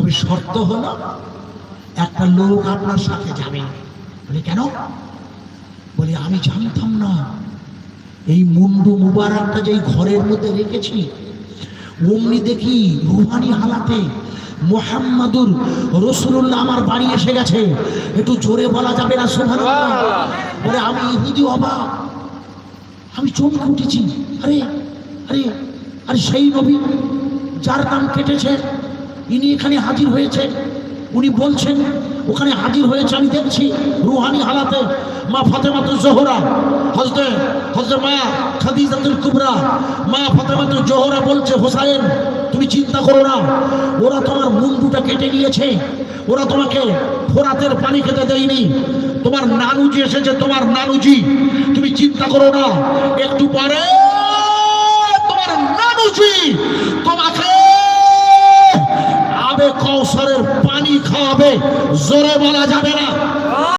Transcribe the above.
তবে শর্ত হলো একটা লোক আপনার সাথে যাবে। বলে কেন? বলে আমি জানতাম না এই মুন্ডু মুবারকটা যেই ঘরের মধ্যে রেখেছি, অমনি দেখি রুহানি হালাতে মুহাম্মাদুর রাসূলুল্লাহ আমার বাড়ি এসে গেছে। একটু জোরে বলা যাবে না সুবহানাল্লাহ? বলে আমি ইহুদি অবাক, আমি চমকে উঠেছি। আরে আরে আরে সেই নবী যার নাম কেটেছে ইনি এখানে হাজির হয়েছে। উনি বলছেন ওখানে হাজির হয়েছে, আমি দেখছি রুহানি হালাতে। মা ফাতেমাতুজ জোহরা, হযরত মা খাদিজাতুল কুবরা, মা ফাতেমাতুজ জোহরা বলছে, হোসাইন তুমি চিন্তা করো না, ওরা তোমার মুন্ডুটা কেটে নিয়েছে, ওরা তোমাকে ফোরাতের পানি খেতে দেয়নি, তোমার নানুজি এসেছে, তোমার নানুজি, তুমি চিন্তা করো না, একটু পরে তোমার নানুজি তোমাকে আবে কৌসারের পানি খাওয়াবে। জোরে বলা যাবে না।